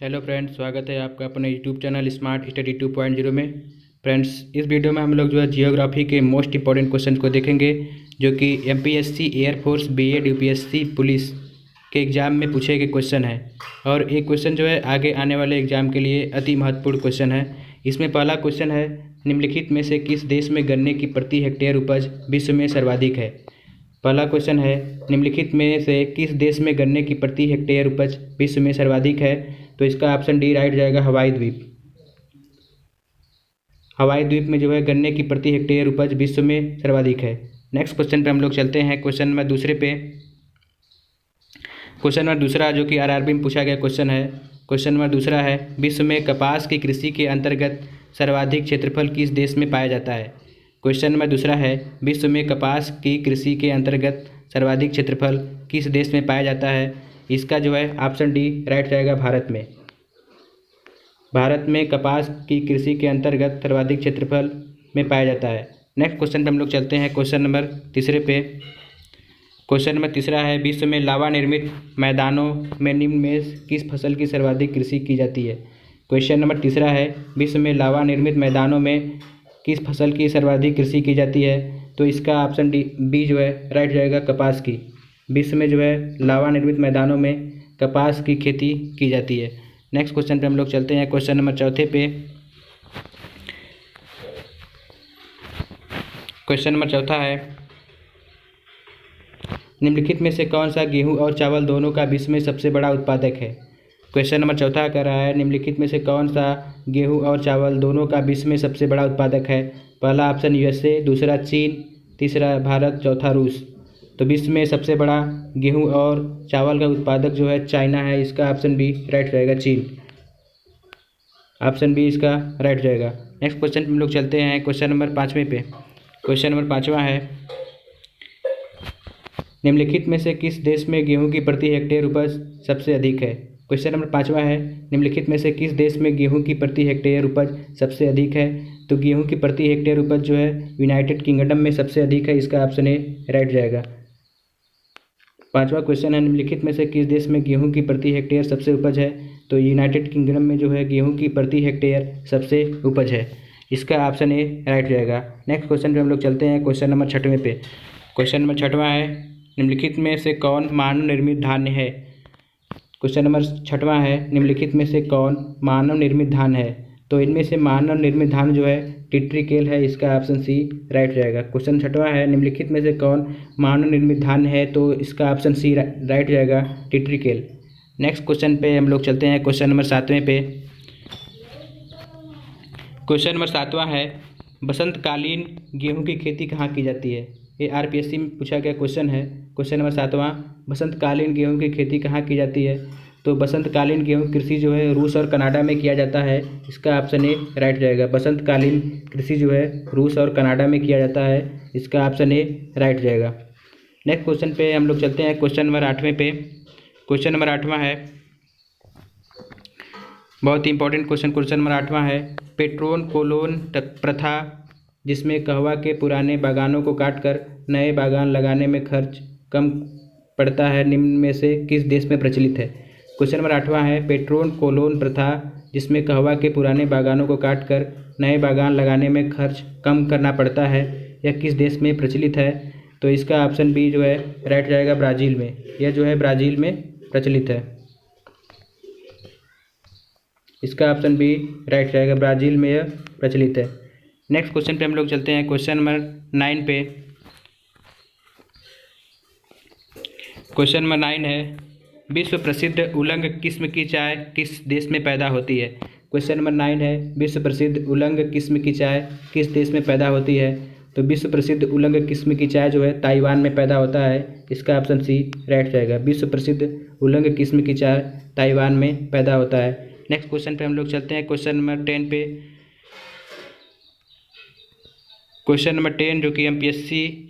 Hello friends, स्वागत है आपका अपने यूट्यूब चैनल स्मार्ट स्टडी 2.0 में। फ्रेंड्स, इस वीडियो में हम लोग जो है जियोग्राफी के मोस्ट इंपॉर्टेंट क्वेश्चन को देखेंगे, जो कि MPSC, air force, BEd, UPSC, police के एग्ज़ाम में पूछे गए क्वेश्चन है। और एक क्वेश्चन जो है आगे आने वाले एग्ज़ाम के लिए अति महत्वपूर्ण क्वेश्चन है। इसमें पहला क्वेश्चन है, निम्नलिखित में से किस देश में गन्ने की प्रति हेक्टेयर उपज विश्व में सर्वाधिक है। पहला क्वेश्चन है, निम्नलिखित में से किस देश में गन्ने की प्रति हेक्टेयर उपज विश्व में सर्वाधिक है। तो इसका ऑप्शन डी राइट जाएगा, हवाई द्वीप। हवाई द्वीप में जो है गन्ने की प्रति हेक्टेयर उपज विश्व में सर्वाधिक है। नेक्स्ट क्वेश्चन पे हम लोग चलते हैं, क्वेश्चन नंबर दूसरे पे। क्वेश्चन नंबर दूसरा जो कि आरआरबी में पूछा गया क्वेश्चन है। क्वेश्चन नंबर दूसरा है, विश्व में कपास की कृषि के अंतर्गत सर्वाधिक क्षेत्रफल किस देश में पाया जाता है। क्वेश्चन नंबर दूसरा है, विश्व में कपास की कृषि के अंतर्गत सर्वाधिक क्षेत्रफल किस देश में पाया जाता है। इसका जो है ऑप्शन डी राइट जाएगा, भारत में। भारत में कपास की कृषि के अंतर्गत सर्वाधिक क्षेत्रफल में पाया जाता है। नेक्स्ट क्वेश्चन पे हम लोग चलते हैं, क्वेश्चन नंबर तीसरे पे। क्वेश्चन नंबर तीसरा है, विश्व में लावा निर्मित मैदानों में निम्न में किस फसल की सर्वाधिक कृषि की जाती है। क्वेश्चन नंबर तीसरा है, विश्व में लावा निर्मित मैदानों में किस फसल की सर्वाधिक कृषि की जाती है। तो इसका ऑप्शन डी बी जो है राइट जाएगा, कपास की। विश्व में जो है लावा निर्मित मैदानों में कपास की खेती की जाती है। नेक्स्ट क्वेश्चन पे हम लोग चलते हैं, क्वेश्चन नंबर चौथे पे। क्वेश्चन नंबर चौथा है, निम्नलिखित में से कौन सा गेहूं और चावल दोनों का विश्व में सबसे बड़ा उत्पादक है। क्वेश्चन नंबर चौथा कह रहा है, निम्नलिखित में से कौन सा गेहूं और चावल दोनों का विश्व में सबसे बड़ा उत्पादक है। पहला ऑप्शन यूएसए, दूसरा चीन, तीसरा भारत, चौथा रूस। तो विश्व में सबसे बड़ा गेहूं और चावल का उत्पादक जो है चाइना है। इसका ऑप्शन बी राइट रहेगा, चीन। ऑप्शन बी इसका राइट रहेगा। नेक्स्ट क्वेश्चन हम लोग चलते हैं, क्वेश्चन नंबर पाँचवें पे। क्वेश्चन नंबर पाँचवा है, निम्नलिखित में से किस देश में गेहूं की प्रति हेक्टेयर उपज सबसे अधिक है। क्वेश्चन नंबर पाँचवा है, निम्नलिखित में से किस देश में गेहूं की प्रति हेक्टेयर उपज सबसे अधिक है। तो गेहूं की प्रति हेक्टेयर उपज जो है यूनाइटेड किंगडम में सबसे अधिक है। इसका ऑप्शन ए राइट जाएगा। पांचवा क्वेश्चन है, निम्नलिखित में से किस देश में गेहूं की प्रति हेक्टेयर सबसे उपज है। तो यूनाइटेड किंगडम में जो है गेहूं की प्रति हेक्टेयर सबसे उपज है। इसका ऑप्शन ए राइट जाएगा। नेक्स्ट क्वेश्चन पे हम लोग चलते हैं, क्वेश्चन नंबर छठवें पे। क्वेश्चन नंबर छठवां है, निम्नलिखित में से कौन मानव निर्मित धान्य है। क्वेश्चन नंबर छठवां है, निम्नलिखित में से कौन मानव निर्मित धान्य है। तो इनमें से मानव निर्मित धान्य जो है टिट्रिकेल है। इसका ऑप्शन सी राइट रहेगा। क्वेश्चन छठवां है, निम्नलिखित में से कौन मानव निर्मित धान्य है। तो इसका ऑप्शन सी राइट रहेगा, टिट्रिकेल। नेक्स्ट क्वेश्चन पे हम लोग चलते हैं, क्वेश्चन नंबर सातवें पे। क्वेश्चन नंबर सातवां है, बसंतकालीन गेहूं की खेती कहाँ की जाती है। ये आरपीएससी में पूछा गया क्वेश्चन है। क्वेश्चन नंबर सातवां, बसंतकालीन गेहूं की खेती कहाँ की जाती है। तो बसंतकालीन गेहूं कृषि जो है रूस और कनाडा में किया जाता है। इसका ऑप्शन ए राइट जाएगा। बसंतकालीन कृषि जो है रूस और कनाडा में किया जाता है। इसका ऑप्शन ए राइट जाएगा। नेक्स्ट क्वेश्चन पे हम लोग चलते हैं, क्वेश्चन नंबर आठवें पे। क्वेश्चन नंबर आठवां है, बहुत ही इंपॉर्टेंट क्वेश्चन। क्वेश्चन नंबर आठवां है, पेट्रोन कोलोन प्रथा जिसमें कहवा के पुराने बागानों को काटकर नए बागान लगाने में खर्च कम पड़ता है, निम्न में से किस देश में प्रचलित है। क्वेश्चन नंबर आठवां है, पेट्रोन कोलोन प्रथा जिसमें कहवा के पुराने बागानों को काटकर नए बागान लगाने में खर्च कम करना पड़ता है, यह किस देश में प्रचलित है। तो इसका ऑप्शन बी जो है राइट जाएगा, ब्राज़ील में। यह जो है ब्राज़ील में प्रचलित है। इसका ऑप्शन बी राइट जाएगा, ब्राज़ील में यह प्रचलित है। नेक्स्ट क्वेश्चन पे हम लोग चलते हैं, क्वेश्चन नंबर 9 पे। क्वेश्चन नंबर 9 है, विश्व प्रसिद्ध उलंग किस्म की चाय किस देश में पैदा होती है। क्वेश्चन नंबर 9 है, विश्व प्रसिद्ध उलंग किस्म की चाय किस देश में पैदा होती है। तो विश्व प्रसिद्ध उलंग किस्म की चाय जो है ताइवान में पैदा होता है। इसका ऑप्शन सी राइट जाएगा। विश्व प्रसिद्ध उलंग किस्म की चाय ताइवान में पैदा होता है। नेक्स्ट क्वेश्चन पे हम लोग चलते हैं, क्वेश्चन नंबर 10 पे। क्वेश्चन नंबर 10 जो कि एमपीएससी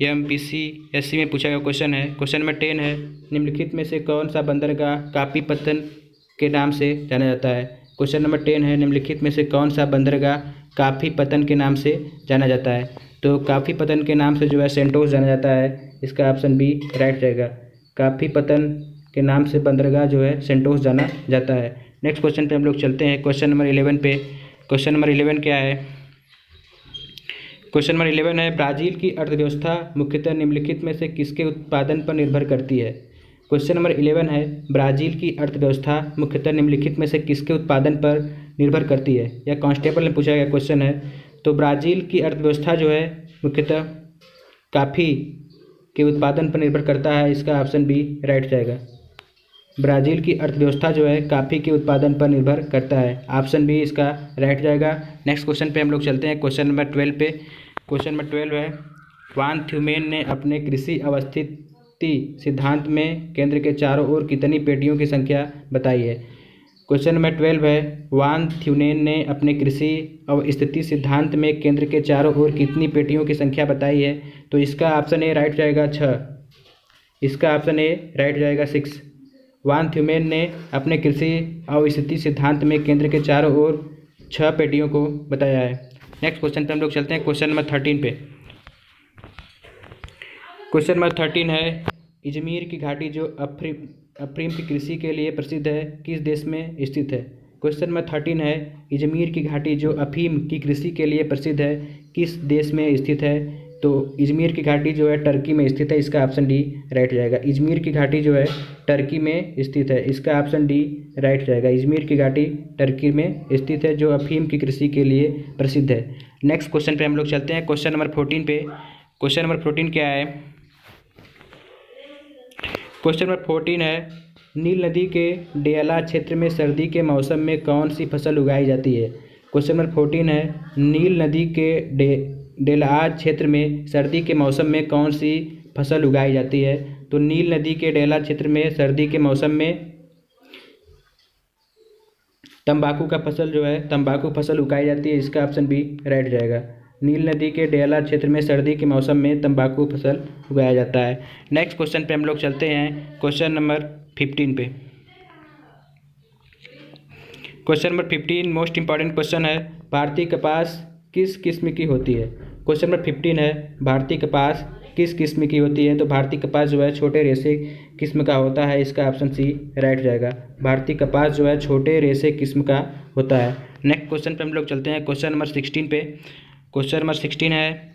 या एमपीसीएससी में पूछा गया क्वेश्चन है। क्वेश्चन नंबर 10 है, निम्नलिखित में से कौन सा बंदरगाह कापी पत्तन के नाम से जाना जाता है। क्वेश्चन नंबर 10 है, निम्नलिखित में से कौन सा बंदरगाह काफी पतन के नाम से जाना जाता है। तो काफी पतन के नाम से जो है सेंटोस जाना जाता है। इसका ऑप्शन बी राइट रहेगा। काफी पतन के नाम से बंदरगाह जो है सेंटोस जाना जाता है। नेक्स्ट क्वेश्चन पे हम लोग चलते हैं क्वेश्चन नंबर 11 पे। क्वेश्चन नंबर 11 क्या है? क्वेश्चन नंबर 11 है, ब्राज़ील की अर्थव्यवस्था मुख्यतः निम्नलिखित में से किसके उत्पादन पर निर्भर करती है? क्वेश्चन नंबर 11 है, ब्राज़ील की अर्थव्यवस्था मुख्यतः निम्नलिखित में से किसके उत्पादन पर निर्भर करती है? यह कांस्टेबल में पूछा गया क्वेश्चन है। तो ब्राज़ील की अर्थव्यवस्था जो है मुख्यतः कॉफ़ी के उत्पादन पर निर्भर करता है। इसका ऑप्शन बी राइट जाएगा। ब्राज़ील की अर्थव्यवस्था जो है कॉफ़ी के उत्पादन पर निर्भर करता है। ऑप्शन बी इसका राइट जाएगा। नेक्स्ट क्वेश्चन पे हम लोग चलते हैं क्वेश्चन नंबर 12 पे। क्वेश्चन नंबर 12 है, वान थ्यूमेन ने अपने कृषि अवस्थिति सिद्धांत में केंद्र के चारों ओर कितनी पेटियों की संख्या बताई है? क्वेश्चन नंबर 12 है, वान थ्यूनेन ने अपने कृषि अवस्थिति सिद्धांत में केंद्र के चारों ओर कितनी पेटियों की संख्या बताई है? तो इसका ऑप्शन ए राइट जाएगा 6। इसका ऑप्शन ए राइट जाएगा 6। वान थ्यूमेन ने अपने कृषि अवस्थिति सिद्धांत में केंद्र के चारों ओर 6 पेटियों को बताया है। नेक्स्ट क्वेश्चन पे हम लोग चलते हैं क्वेश्चन नंबर 13 पे। क्वेश्चन नंबर 13 है, इजमीर की घाटी जो अफीम की कृषि के लिए प्रसिद्ध है किस देश में स्थित है? क्वेश्चन नंबर 13 है, इजमीर की घाटी जो अफीम की कृषि के लिए प्रसिद्ध है किस देश में स्थित है? तो इजमीर की घाटी जो है टर्की में स्थित है। इसका ऑप्शन डी राइट जाएगा। इजमीर की घाटी जो है टर्की में स्थित है। इसका ऑप्शन डी राइट जाएगा। इजमीर की घाटी टर्की में स्थित है जो अफीम की कृषि के लिए प्रसिद्ध है। नेक्स्ट क्वेश्चन पे हम लोग चलते हैं क्वेश्चन नंबर 14 पे। क्वेश्चन नंबर 14 क्या है? क्वेश्चन नंबर 14 है, नील नदी के डेला क्षेत्र में सर्दी के मौसम में कौन सी फसल उगाई जाती है? क्वेश्चन नंबर 14 है, नील नदी के डेलाज क्षेत्र में सर्दी के मौसम में कौन सी फसल उगाई जाती है? तो नील नदी के डेलाज क्षेत्र में सर्दी के मौसम में तंबाकू का फसल जो है तंबाकू फसल उगाई जाती है। इसका ऑप्शन बी राइट जाएगा। नील नदी के डेलाज क्षेत्र में सर्दी के मौसम में तंबाकू फसल उगाया जाता है। नेक्स्ट क्वेश्चन पे हम लोग चलते हैं क्वेश्चन नंबर 15 पे। Question number 15 most important question है, भारतीय कपास किस किस्म की होती है? क्वेश्चन नंबर 15 है, भारतीय कपास किस किस्म की होती है? तो भारतीय कपास जो है छोटे रेशे किस्म का होता है। इसका ऑप्शन सी राइट जाएगा। भारतीय कपास जो है छोटे रेशे किस्म का होता है। नेक्स्ट क्वेश्चन पे हम लोग चलते हैं क्वेश्चन नंबर 16 पे। क्वेश्चन नंबर 16 है,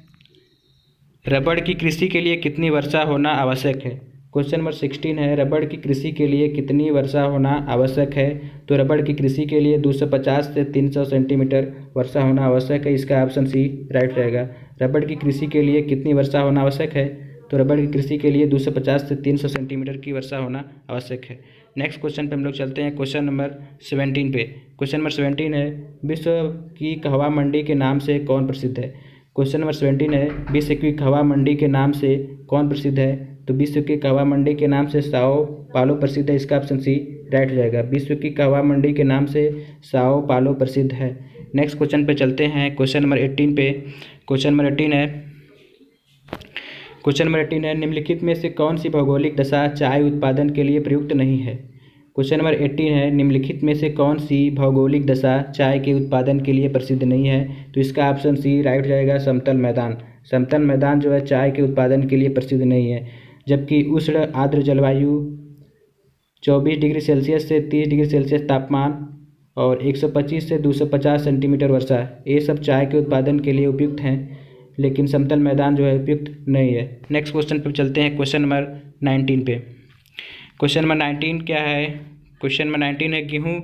रबड़ की कृषि के लिए कितनी वर्षा होना आवश्यक है? क्वेश्चन नंबर 16 है, रबड़ की कृषि के लिए कितनी वर्षा होना आवश्यक है? तो रबड़ की कृषि के लिए 250 से 300 सेंटीमीटर वर्षा होना आवश्यक है। इसका ऑप्शन सी राइट रहेगा। रबड़ की कृषि के लिए कितनी वर्षा होना आवश्यक है? तो रबड़ की कृषि के लिए 250 से 300 सेंटीमीटर की वर्षा होना आवश्यक है। नेक्स्ट क्वेश्चन पे हम लोग चलते हैं क्वेश्चन नंबर 17 पे। क्वेश्चन नंबर 17 है, विश्व की कहवा मंडी के नाम से कौन प्रसिद्ध है? क्वेश्चन नंबर 17 है, विश्व की कहवा मंडी के नाम से कौन प्रसिद्ध है? तो विश्व की कहवा मंडी के नाम से साओ पालो प्रसिद्ध है। इसका ऑप्शन सी राइट जाएगा। विश्व की कहवा मंडी के नाम से साओ पालो प्रसिद्ध है। नेक्स्ट क्वेश्चन पे चलते हैं क्वेश्चन नंबर 18 पे। क्वेश्चन नंबर 18 है, क्वेश्चन नंबर 18 है, निम्नलिखित में से कौन सी भौगोलिक दशा चाय उत्पादन के लिए प्रयुक्त नहीं है? क्वेश्चन नंबर 18 है, निम्नलिखित में से कौन सी भौगोलिक दशा चाय के उत्पादन के लिए प्रसिद्ध नहीं है? तो इसका ऑप्शन सी राइट जाएगा, समतल मैदान। समतल मैदान जो है चाय के उत्पादन के लिए प्रसिद्ध नहीं है। जबकि उष्ण आर्द्र जलवायु 24 डिग्री सेल्सियस से 30 डिग्री सेल्सियस तापमान और 125 से 250 सेंटीमीटर वर्षा, ये सब चाय के उत्पादन के लिए उपयुक्त हैं, लेकिन समतल मैदान जो है उपयुक्त नहीं है। नेक्स्ट क्वेश्चन पर चलते हैं क्वेश्चन नंबर 19 पे। क्वेश्चन नंबर 19 क्या है? क्वेश्चन नंबर 19 है, गेहूं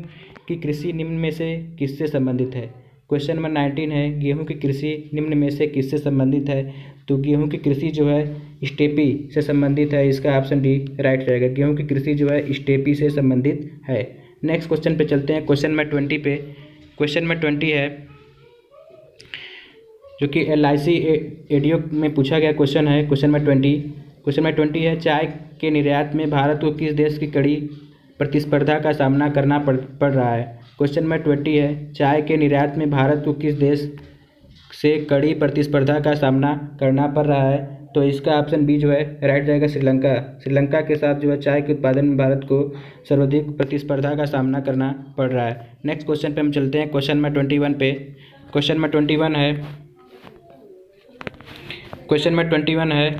की कृषि निम्न में से किससे संबंधित है? क्वेश्चन नंबर 19 है, गेहूं की कृषि निम्न में से किससे संबंधित है? तो गेहूं की कृषि जो है स्टेपी से संबंधित है। इसका ऑप्शन डी राइट रहेगा। गेहूं की कृषि जो है स्टेपी से संबंधित है। नेक्स्ट क्वेश्चन पे चलते हैं क्वेश्चन नंबर 20 पे। क्वेश्चन नंबर 20 है, जो कि LIC एडियो में पूछा गया क्वेश्चन है। क्वेश्चन नंबर 20, क्वेश्चन नंबर 20 है, चाय के निर्यात में भारत को किस देश की कड़ी प्रतिस्पर्धा का सामना करना पड़ रहा है? क्वेश्चन नंबर 20 है, चाय के निर्यात में भारत को किस देश से कड़ी प्रतिस्पर्धा का सामना करना पड़ रहा है? तो इसका ऑप्शन बी जो है राइट जाएगा, श्रीलंका। श्रीलंका के साथ जो है चाय के उत्पादन में भारत को सर्वाधिक प्रतिस्पर्धा का सामना करना पड़ रहा है। नेक्स्ट क्वेश्चन पे हम चलते हैं क्वेश्चन नंबर 21 पे। क्वेश्चन नंबर 21 है, क्वेश्चन नंबर 21 है,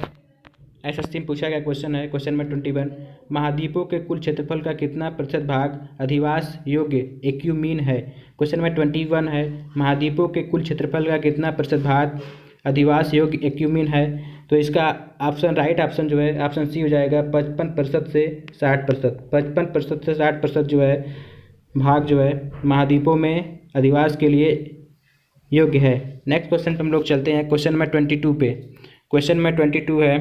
एसएससी में पूछा गया क्वेश्चन है। क्वेश्चन नंबर 21, महाद्वीपों के कुल क्षेत्रफल का कितना प्रतिशत भाग अधिवास योग्य एक्यूमीन है। क्वेश्चन नंबर 21 है, महाद्वीपों के कुल क्षेत्रफल का कितना प्रतिशत भाग अधिवास योग्य एक्यूमीन है। तो इसका ऑप्शन राइट ऑप्शन जो है ऑप्शन सी हो जाएगा 55% से 60%। 55% से 60% जो है भाग जो है महाद्वीपों में अधिवास के लिए योग्य है। नेक्स्ट क्वेश्चन पे हम लोग चलते हैं क्वेश्चन नंबर 22 पे। क्वेश्चन नंबर 22 है,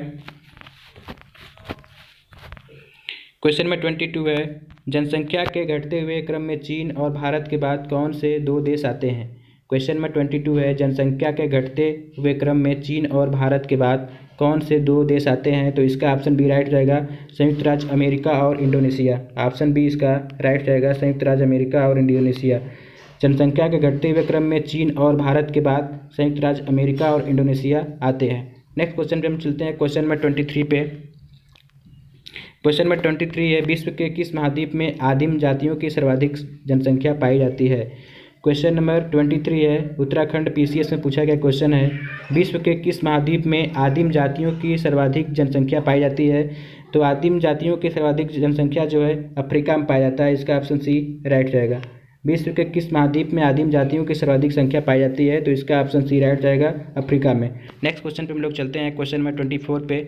क्वेश्चन नंबर 22 है, जनसंख्या के घटते हुए क्रम में चीन और भारत के बाद कौन से दो देश आते हैं। क्वेश्चन नंबर 22 है, जनसंख्या के घटते हुए क्रम में चीन और भारत के बाद कौन से दो देश आते हैं। तो इसका ऑप्शन बी राइट रहेगा, संयुक्त राज्य अमेरिका और इंडोनेशिया। ऑप्शन बी इसका राइट रहेगा, संयुक्त राज्य अमेरिका और इंडोनेशिया। जनसंख्या के घटते हुए क्रम में चीन और भारत के बाद संयुक्त राज्य अमेरिका और इंडोनेशिया आते हैं। नेक्स्ट क्वेश्चन पे हम चलते हैं क्वेश्चन नंबर 23 पे। क्वेश्चन नंबर 23 है, विश्व के किस महाद्वीप में आदिम जातियों की सर्वाधिक जनसंख्या पाई जाती है। क्वेश्चन नंबर 23 है, उत्तराखंड पीसीएस में पूछा गया क्वेश्चन है, विश्व के किस महाद्वीप में आदिम जातियों की सर्वाधिक जनसंख्या पाई जाती है। तो आदिम जातियों की सर्वाधिक जनसंख्या जो है अफ्रीका में पाया जाता है। इसका ऑप्शन सी राइट रहेगा। विश्व के किस महाद्वीप में आदिम जातियों की सर्वाधिक संख्या पाई जाती है। तो इसका ऑप्शन सी राइट जाएगा, अफ्रीका में। नेक्स्ट क्वेश्चन पे हम लोग चलते हैं क्वेश्चन नंबर 24 पे।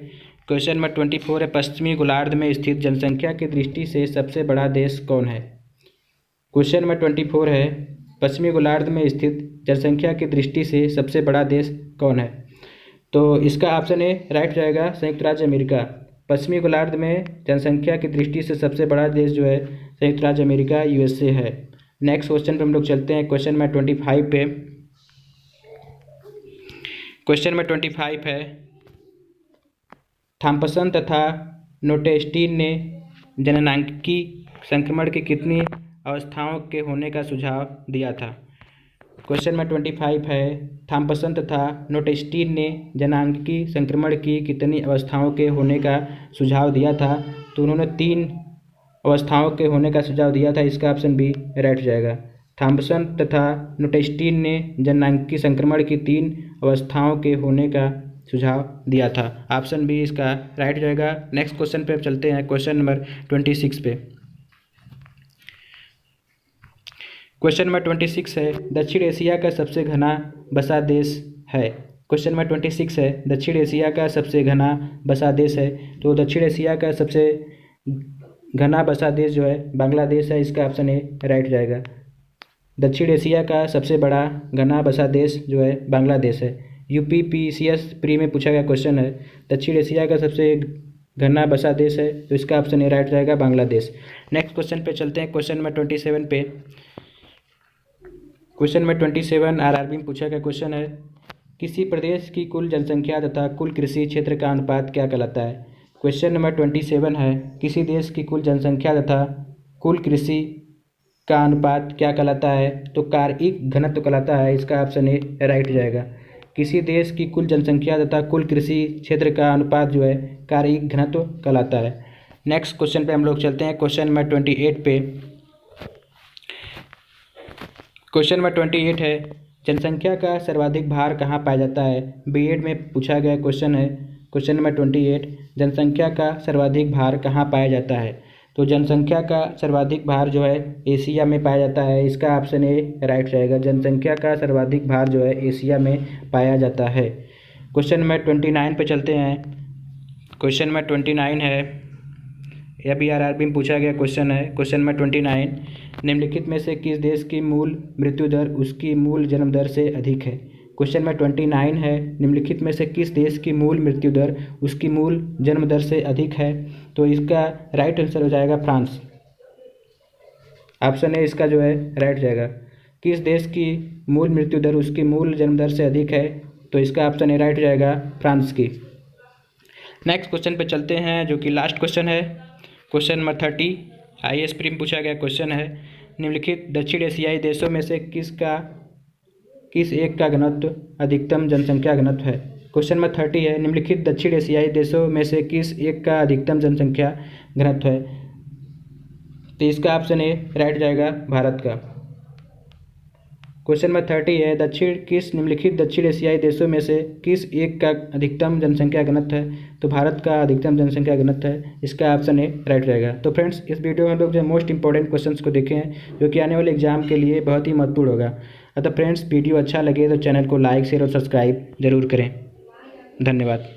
क्वेश्चन नंबर 24 है, पश्चिमी गोलार्ध में स्थित जनसंख्या की दृष्टि से सबसे बड़ा देश कौन है। क्वेश्चन नंबर 24 है, पश्चिमी गोलार्ध में स्थित जनसंख्या की दृष्टि से सबसे बड़ा देश कौन है। तो इसका ऑप्शन ए राइट जाएगा, संयुक्त राज्य अमेरिका। पश्चिमी गोलार्ध में जनसंख्या की दृष्टि से सबसे बड़ा देश जो है संयुक्त राज्य अमेरिका यूएसए है। नेक्स्ट क्वेश्चन पे हम लोग चलते हैं क्वेश्चन नंबर 25 पे। क्वेश्चन नंबर 25 है, थॉम्पसन तथा नोटेस्टीन ने जननांकिकी संक्रमण की कितनी अवस्थाओं के होने का सुझाव दिया था। क्वेश्चन नंबर 25 है, थॉम्पसन तथा नोटेस्टीन ने जननांकिकी संक्रमण की कितनी अवस्थाओं के होने का सुझाव दिया था। तो उन्होंने 3 अवस्थाओं के होने का सुझाव दिया था। इसका ऑप्शन बी राइट जाएगा। थॉम्पसन तथा नोटेस्टीन ने जननांकिकी संक्रमण की 3 अवस्थाओं के होने का सुझाव दिया था। ऑप्शन बी इसका राइट जाएगा। नेक्स्ट क्वेश्चन पे चलते हैं क्वेश्चन नंबर 26 पे। क्वेश्चन नंबर 26 है, दक्षिण एशिया का सबसे घना बसा देश है। क्वेश्चन नंबर 26 है, दक्षिण एशिया का सबसे घना बसा देश है। तो दक्षिण एशिया का सबसे घना बसा देश जो है बांग्लादेश है। इसका ऑप्शन ए राइट जाएगा। दक्षिण एशिया का सबसे बड़ा घना बसा देश जो है बांग्लादेश है। यूपी पीसीएस प्री में पूछा गया क्वेश्चन है, दक्षिण एशिया का सबसे घना बसा देश है। तो इसका ऑप्शन ए राइट जाएगा, बांग्लादेश। नेक्स्ट क्वेश्चन पे चलते हैं क्वेश्चन नंबर 27 पे। क्वेश्चन नंबर 27 आरआरबी में पूछा गया क्वेश्चन है, किसी प्रदेश की कुल जनसंख्या तथा कुल कृषि क्षेत्र का अनुपात क्या कहलाता है। क्वेश्चन नंबर 27 है, किसी देश की कुल जनसंख्या तथा कुल कृषि का अनुपात क्या कहलाता है। तो कार्यिक घनत्व कहलाता है। इसका ऑप्शन ए राइट जाएगा। किसी देश की कुल जनसंख्या तथा कुल कृषि क्षेत्र का अनुपात जो है कार्यिक घनत्व कहलाता है। नेक्स्ट क्वेश्चन पे हम लोग चलते हैं क्वेश्चन नंबर 28 पे। क्वेश्चन नंबर 28 है, जनसंख्या का सर्वाधिक भार कहाँ पाया जाता है। बीएड में पूछा गया क्वेश्चन है। क्वेश्चन नंबर 28, जनसंख्या का सर्वाधिक भार कहाँ पाया जाता है। तो जनसंख्या का सर्वाधिक भार जो है एशिया में पाया जाता है। इसका ऑप्शन ए राइट रहेगा। जनसंख्या का सर्वाधिक भार जो है एशिया में पाया जाता है। क्वेश्चन नंबर 29 पे चलते हैं। क्वेश्चन नंबर 29 है, यह भी आरआरबी में पूछा गया क्वेश्चन है। क्वेश्चन नंबर 29, निम्नलिखित में से किस देश की मूल मृत्यु दर उसकी मूल जन्म दर से अधिक है। क्वेश्चन नंबर 29 है, निम्नलिखित में से किस देश की मूल मृत्यु दर उसकी मूल जन्म दर से अधिक है। तो इसका राइट आंसर हो जाएगा फ्रांस। ऑप्शन ए इसका जो है राइट जाएगा। किस देश की मूल मृत्यु दर उसकी मूल जन्म दर से अधिक है। तो इसका ऑप्शन ए राइट जाएगा, फ्रांस की। नेक्स्ट क्वेश्चन पे चलते हैं जो कि लास्ट क्वेश्चन है। क्वेश्चन नंबर 30 आईएएस प्री में पूछा गया क्वेश्चन है, निम्नलिखित दक्षिण एशियाई देशों में से किस एक का घनत्व अधिकतम जनसंख्या घनत्व है। क्वेश्चन नंबर 30 है, निम्नलिखित दक्षिण एशियाई देशों में से किस एक का अधिकतम जनसंख्या घनत्व है। तो इसका ऑप्शन ए राइट जाएगा, भारत का। क्वेश्चन नंबर 30 है, किस निम्नलिखित दक्षिण एशियाई देशों में से किस एक का अधिकतम जनसंख्या घनत्व है? तो भारत का अधिकतम जनसंख्या घनत्व है, इसका ऑप्शन ए राइट रहेगा। तो फ्रेंड्स, इस वीडियो में हम लोग जो मोस्ट इंपॉर्टेंट क्वेश्चंस को देखे हैं जो कि आने वाले एग्जाम के लिए बहुत ही महत्वपूर्ण होगा। अतः फ्रेंड्स, वीडियो अच्छा लगे तो चैनल को लाइक शेयर और सब्सक्राइब जरूर करें। धन्यवाद।